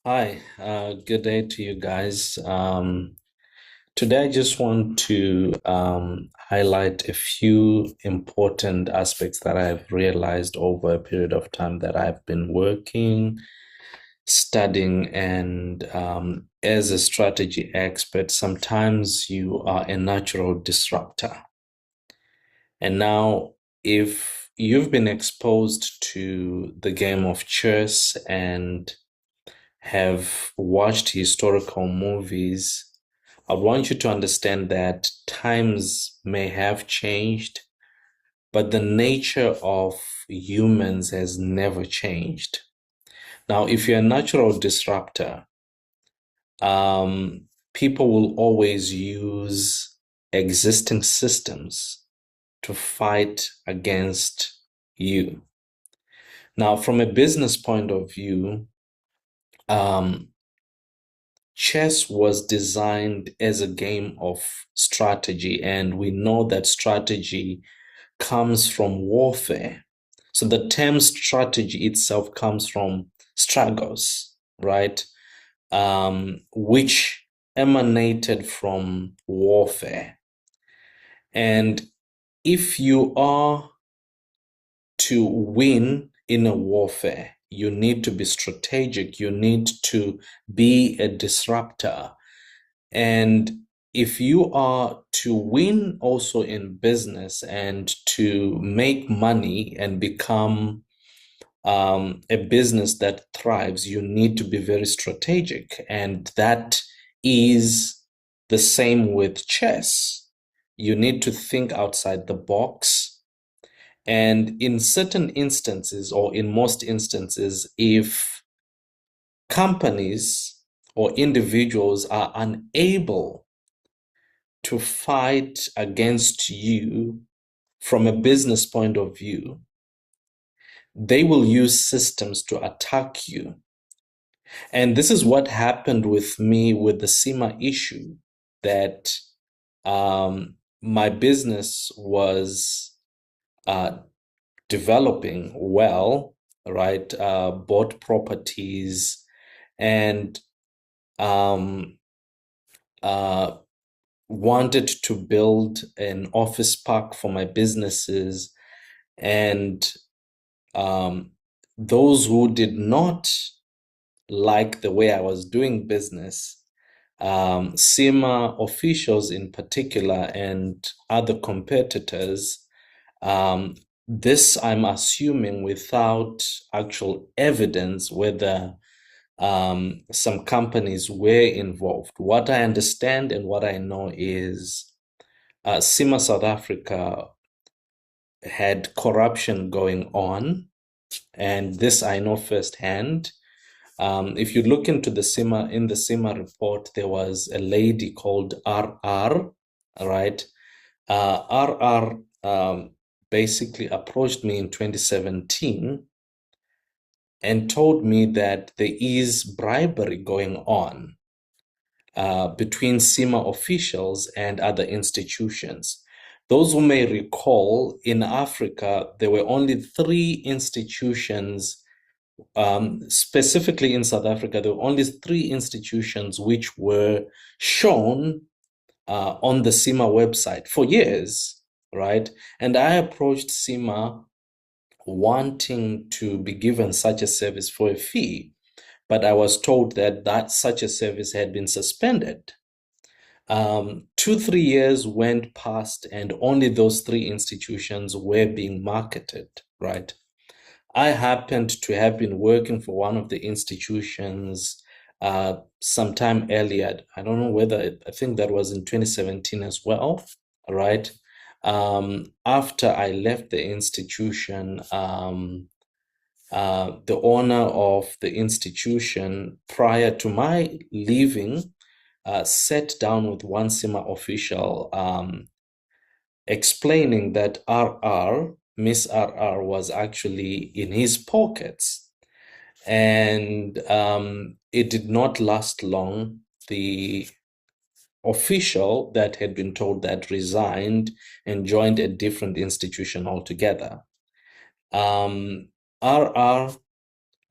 Hi, good day to you guys. Today, I just want to highlight a few important aspects that I've realized over a period of time that I've been working, studying, and as a strategy expert, sometimes you are a natural disruptor. And now, if you've been exposed to the game of chess and have watched historical movies, I want you to understand that times may have changed, but the nature of humans has never changed. Now, if you're a natural disruptor, people will always use existing systems to fight against you. Now, from a business point of view, um, chess was designed as a game of strategy, and we know that strategy comes from warfare. So the term strategy itself comes from stragos, right? Which emanated from warfare. And if you are to win in a warfare, you need to be strategic, you need to be a disruptor. And if you are to win also in business and to make money and become a business that thrives, you need to be very strategic. And that is the same with chess. You need to think outside the box. And in certain instances, or in most instances, if companies or individuals are unable to fight against you from a business point of view, they will use systems to attack you. And this is what happened with me with the SEMA issue, that my business was uh, developing well, right? Bought properties and um, uh, wanted to build an office park for my businesses. And um, those who did not like the way I was doing business, SEMA officials in particular and other competitors, um, this I'm assuming without actual evidence whether some companies were involved. What I understand and what I know is SEMA South Africa had corruption going on, and this I know firsthand. If you look into the SEMA report, there was a lady called RR, right? RR basically approached me in 2017 and told me that there is bribery going on between SEMA officials and other institutions. Those who may recall, in Africa, there were only three institutions. Specifically in South Africa, there were only three institutions which were shown on the SEMA website for years, right? And I approached SEMA wanting to be given such a service for a fee, but I was told that such a service had been suspended. 2, 3 years went past, and only those three institutions were being marketed, right? I happened to have been working for one of the institutions sometime earlier. I don't know whether, I think that was in 2017 as well, right? After I left the institution, the owner of the institution, prior to my leaving, sat down with one SEMA official, explaining that Miss RR, was actually in his pockets. And it did not last long. The official that had been told that resigned and joined a different institution altogether. RR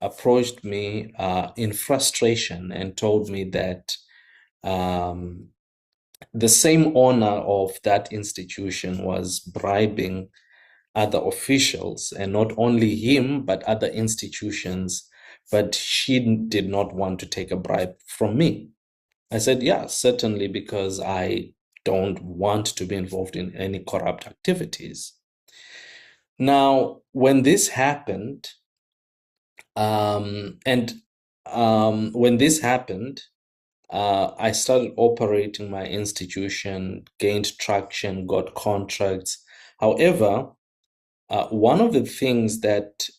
approached me in frustration and told me that um, the same owner of that institution was bribing other officials, and not only him, but other institutions. But she did not want to take a bribe from me. I said, yeah, certainly, because I don't want to be involved in any corrupt activities. Now, when this happened, and when this happened, I started operating my institution, gained traction, got contracts. However, one of the things that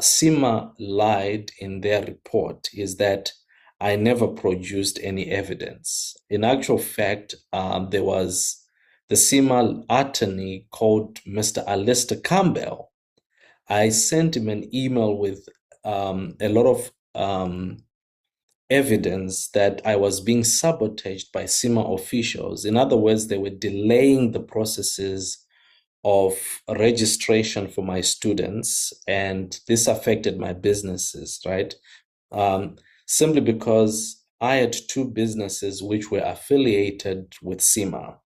CIMA lied in their report is that I never produced any evidence. In actual fact, there was the CIMA attorney called Mr. Alistair Campbell. I sent him an email with a lot of evidence that I was being sabotaged by CIMA officials. In other words, they were delaying the processes of registration for my students, and this affected my businesses, right? Simply because I had two businesses which were affiliated with CIMA,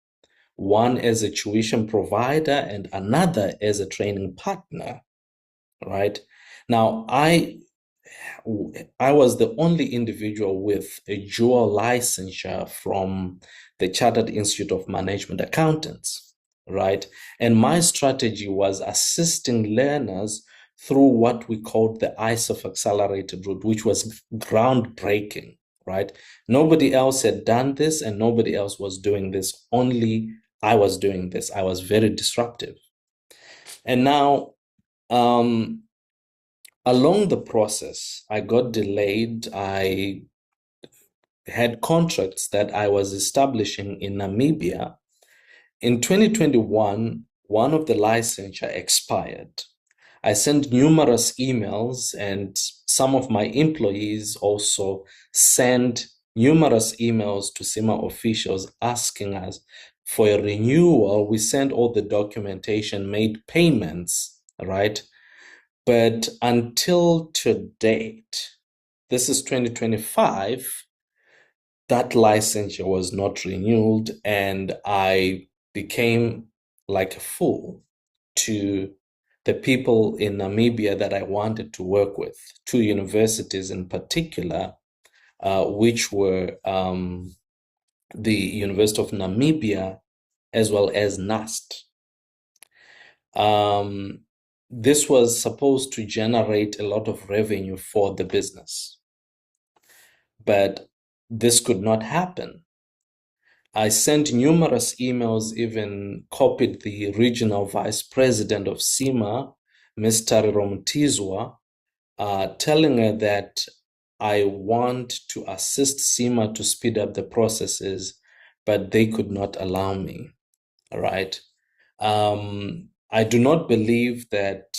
one as a tuition provider and another as a training partner, right? Now, I was the only individual with a dual licensure from the Chartered Institute of Management Accountants, right? And my strategy was assisting learners through what we called the ISOF accelerated route, which was groundbreaking, right? Nobody else had done this and nobody else was doing this. Only I was doing this. I was very disruptive. And now, along the process, I got delayed. I had contracts that I was establishing in Namibia. In 2021, one of the licensure expired. I sent numerous emails, and some of my employees also sent numerous emails to CIMA officials asking us for a renewal. We sent all the documentation, made payments, right? But until to date, this is 2025, that licensure was not renewed, and I became like a fool to the people in Namibia that I wanted to work with, two universities in particular, which were the University of Namibia as well as NAST. This was supposed to generate a lot of revenue for the business, but this could not happen. I sent numerous emails, even copied the regional vice president of CIMA, Ms. Tariromtizwa, telling her that I want to assist CIMA to speed up the processes, but they could not allow me, all right? I do not believe that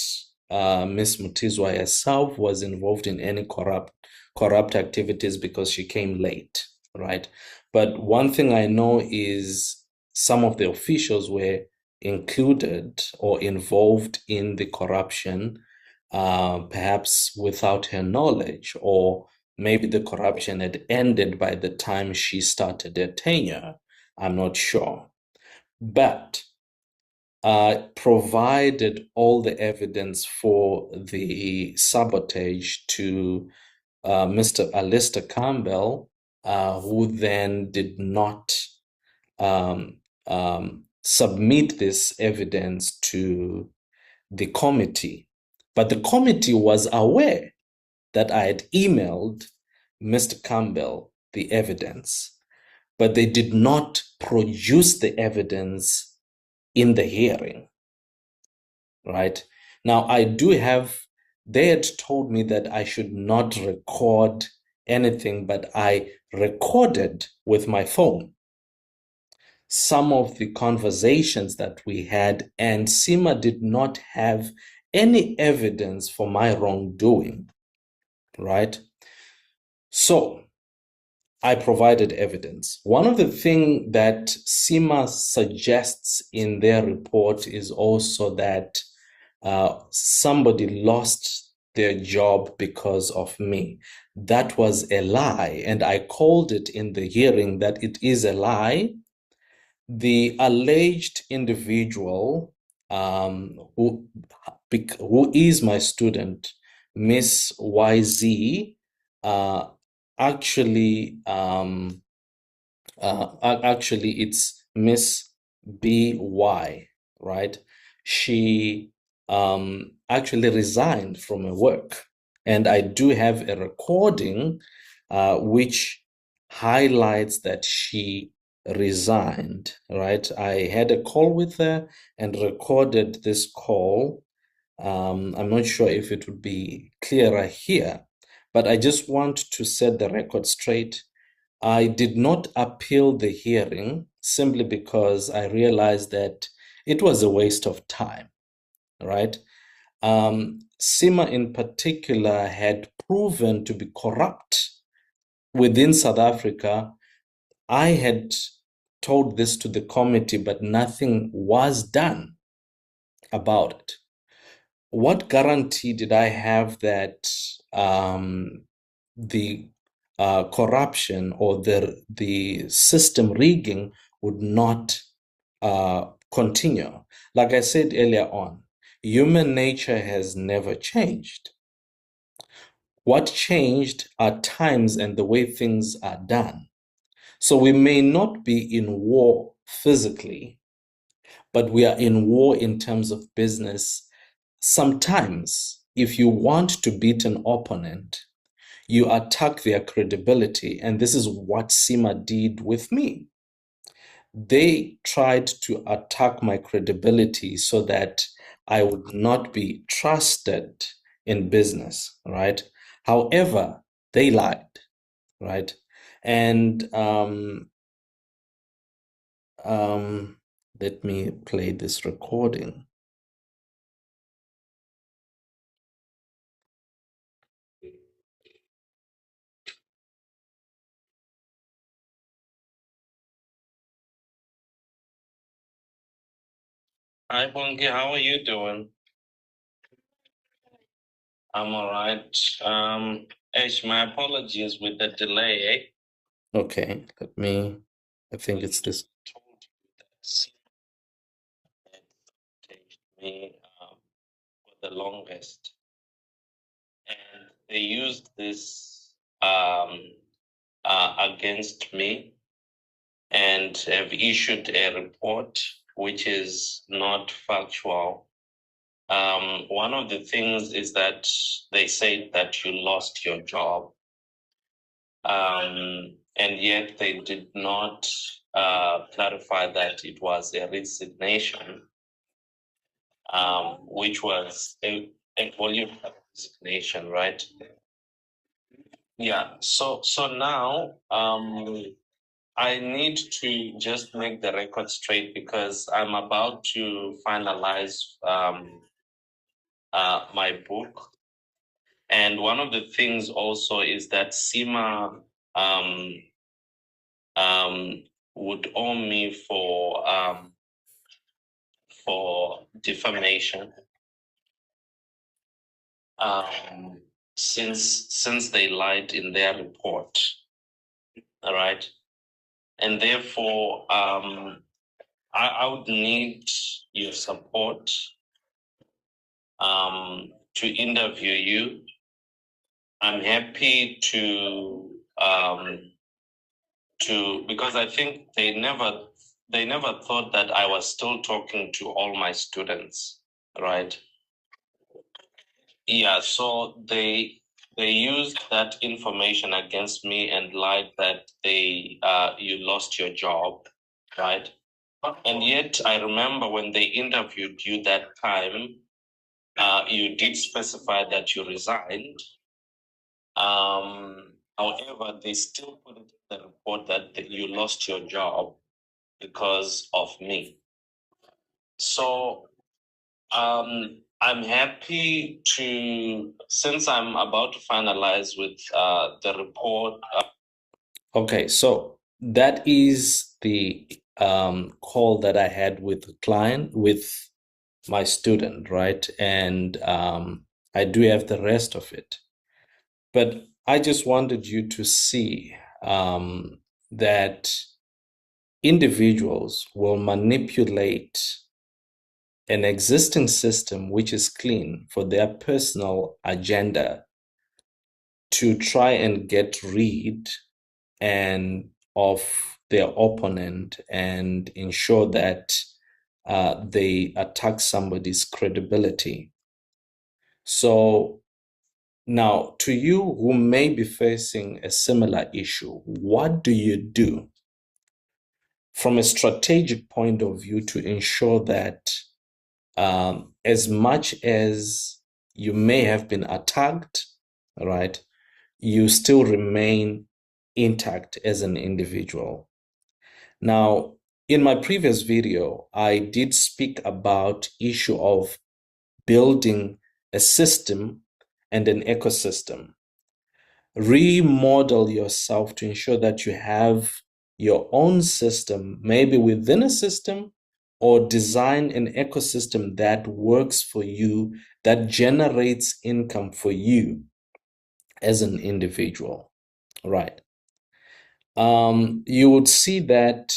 Ms. Mutizwa herself was involved in any corrupt activities because she came late, right? But one thing I know is some of the officials were included or involved in the corruption, perhaps without her knowledge, or maybe the corruption had ended by the time she started her tenure. I'm not sure. But provided all the evidence for the sabotage to Mr. Alistair Campbell, who then did not submit this evidence to the committee. But the committee was aware that I had emailed Mr. Campbell the evidence, but they did not produce the evidence in the hearing, right? Now, they had told me that I should not record anything, but I recorded with my phone some of the conversations that we had, and CIMA did not have any evidence for my wrongdoing, right? So I provided evidence. One of the things that CIMA suggests in their report is also that somebody lost their job because of me. That was a lie, and I called it in the hearing that it is a lie. The alleged individual who is my student, Miss YZ, uh, actually actually it's Miss BY, right? She actually resigned from her work. And I do have a recording which highlights that she resigned, right? I had a call with her and recorded this call. I'm not sure if it would be clearer here, but I just want to set the record straight. I did not appeal the hearing simply because I realized that it was a waste of time, right? SEMA in particular had proven to be corrupt within South Africa. I had told this to the committee, but nothing was done about it. What guarantee did I have that the corruption or the system rigging would not continue? Like I said earlier on, human nature has never changed. What changed are times and the way things are done. So we may not be in war physically, but we are in war in terms of business. Sometimes, if you want to beat an opponent, you attack their credibility. And this is what SEMA did with me. They tried to attack my credibility so that I would not be trusted in business, right? However, they lied, right? And um, let me play this recording. Hi, Bongi, how are you doing? I'm all right. Ash, my apologies with the delay. Okay, I think it's this. Told you that had sabotaged me for the longest, and they used this against me and have issued a report which is not factual. One of the things is that they said that you lost your job, and yet they did not clarify that it was a resignation, which was a voluntary resignation, right? Yeah. So now I need to just make the record straight because I'm about to finalize my book. And one of the things also is that SEMA would owe me for defamation since they lied in their report. All right. And therefore, I would need your support to interview you. I'm happy to because I think they never thought that I was still talking to all my students, right? Yeah, so they used that information against me and lied that you lost your job, right? And yet I remember when they interviewed you that time, you did specify that you resigned. However, they still put it in the report that you lost your job because of me. So I'm happy to, since I'm about to finalize with the report. Okay, so that is the call that I had with the client, with my student, right? And I do have the rest of it. But I just wanted you to see that individuals will manipulate an existing system which is clean for their personal agenda to try and get rid and of their opponent and ensure that they attack somebody's credibility. So now, to you who may be facing a similar issue, what do you do from a strategic point of view to ensure that as much as you may have been attacked, right, you still remain intact as an individual? Now, in my previous video, I did speak about issue of building a system and an ecosystem. Remodel yourself to ensure that you have your own system, maybe within a system, or design an ecosystem that works for you, that generates income for you as an individual, right? You would see that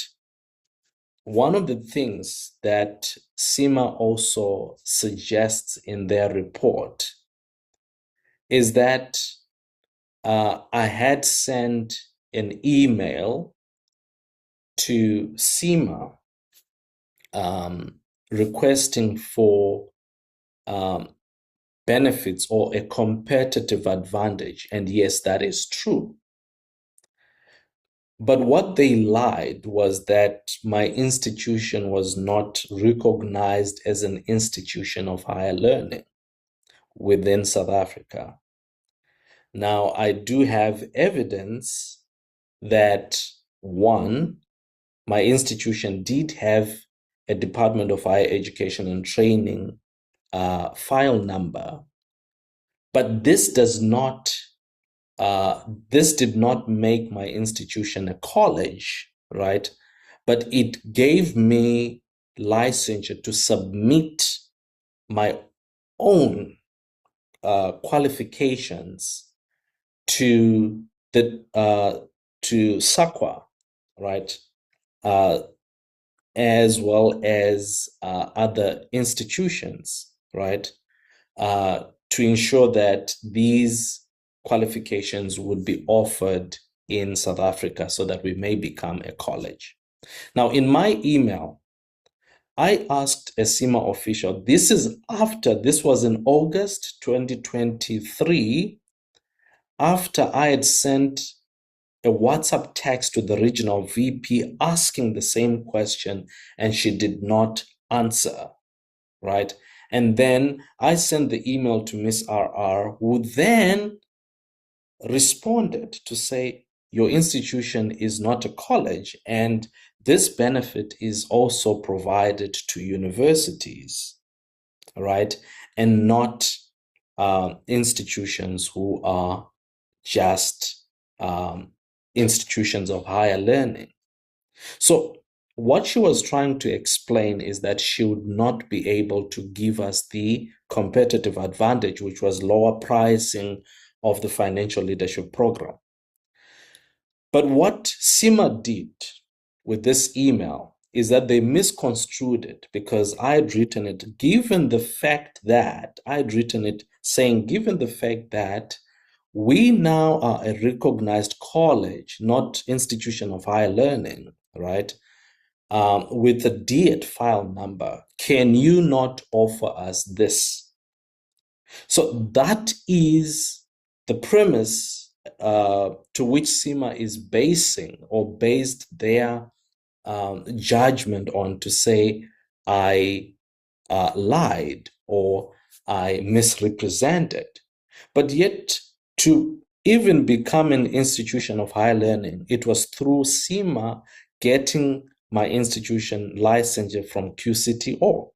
one of the things that SEMA also suggests in their report is that I had sent an email to SEMA requesting for benefits or a competitive advantage. And yes, that is true. But what they lied was that my institution was not recognized as an institution of higher learning within South Africa. Now, I do have evidence that, one, my institution did have a Department of Higher Education and Training file number, but this did not make my institution a college, right? But it gave me licensure to submit my own qualifications to SAQA, right? As well as other institutions, right? To ensure that these qualifications would be offered in South Africa so that we may become a college. Now, in my email, I asked a SEMA official, this was in August 2023, after I had sent a WhatsApp text to the regional VP asking the same question, and she did not answer, right? And then I sent the email to Miss RR, who then responded to say, your institution is not a college, and this benefit is also provided to universities, right? And not institutions who are just institutions of higher learning. So what she was trying to explain is that she would not be able to give us the competitive advantage, which was lower pricing of the financial leadership program. But what SEMA did with this email is that they misconstrued it, because I had written it, given the fact that we now are a recognized college, not institution of higher learning, right? With the deter file number, can you not offer us this? So that is the premise to which SEMA is based their judgment on, to say I lied or I misrepresented. But yet, to even become an institution of higher learning, it was through SEMA getting my institution licensure from QCTO.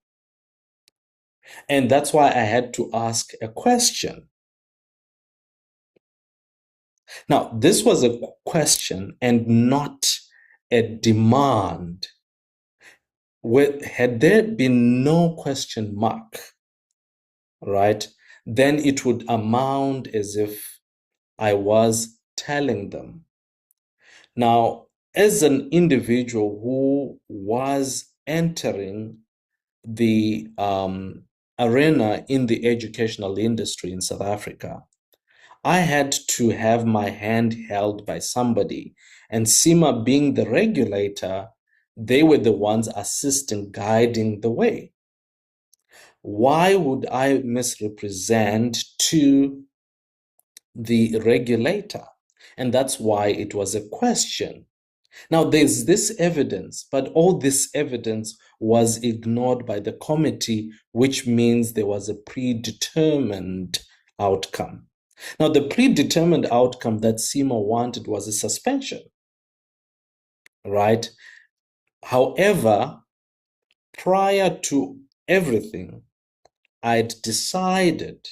And that's why I had to ask a question. Now, this was a question and not a demand. Had there been no question mark, right, then it would amount as if I was telling them. Now, as an individual who was entering the arena in the educational industry in South Africa, I had to have my hand held by somebody. And CIMA being the regulator, they were the ones assisting, guiding the way. Why would I misrepresent to the regulator? And that's why it was a question. Now, there's this evidence, but all this evidence was ignored by the committee, which means there was a predetermined outcome. Now, the predetermined outcome that CIMA wanted was a suspension, right? However, prior to everything, I'd decided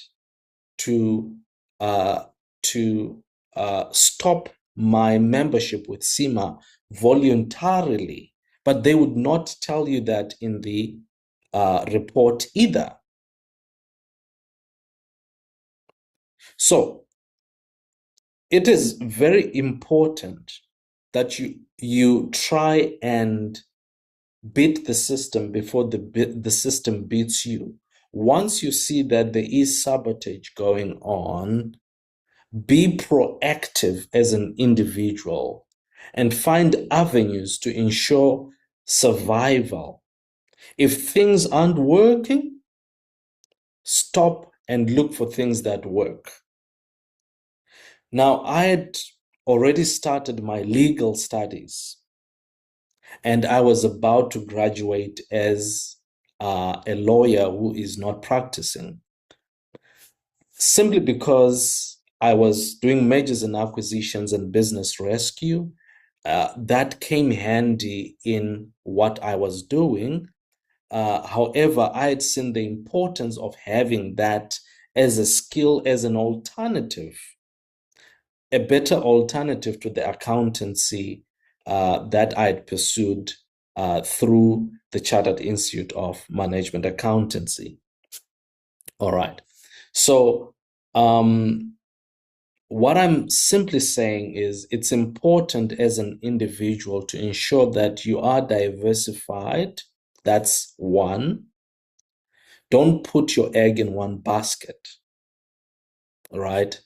to uh, stop my membership with CIMA voluntarily, but they would not tell you that in the report either. So it is very important that you try and beat the system before the system beats you. Once you see that there is sabotage going on, be proactive as an individual and find avenues to ensure survival. If things aren't working, stop and look for things that work. Now, I had already started my legal studies, and I was about to graduate as a lawyer who is not practicing, simply because I was doing mergers and acquisitions and business rescue. That came handy in what I was doing. However, I had seen the importance of having that as a skill, as an alternative, a better alternative to the accountancy that I had pursued through the Chartered Institute of Management Accountancy. All right. So, what I'm simply saying is it's important as an individual to ensure that you are diversified. That's one. Don't put your egg in one basket, right?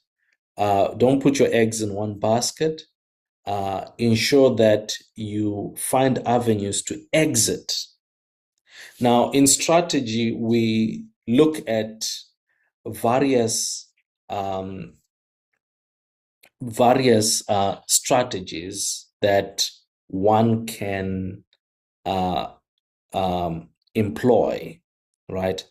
Don't put your eggs in one basket. Ensure that you find avenues to exit. Now, in strategy, we look at various strategies that one can employ, right?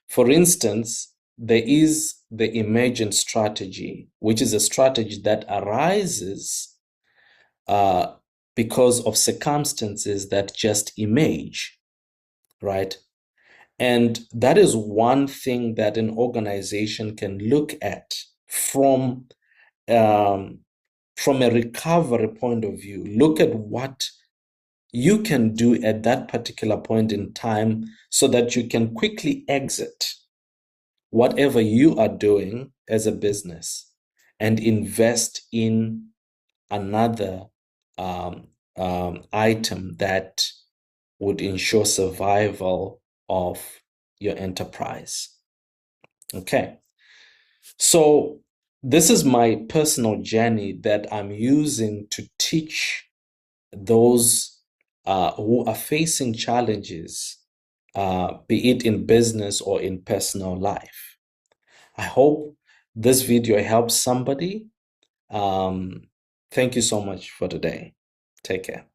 For instance, there is the emergent strategy, which is a strategy that arises because of circumstances that just emerge, right? And that is one thing that an organization can look at from a recovery point of view. Look at what you can do at that particular point in time so that you can quickly exit whatever you are doing as a business and invest in another item that would ensure survival of your enterprise. Okay. So this is my personal journey that I'm using to teach those who are facing challenges, be it in business or in personal life. I hope this video helps somebody. Thank you so much for today. Take care.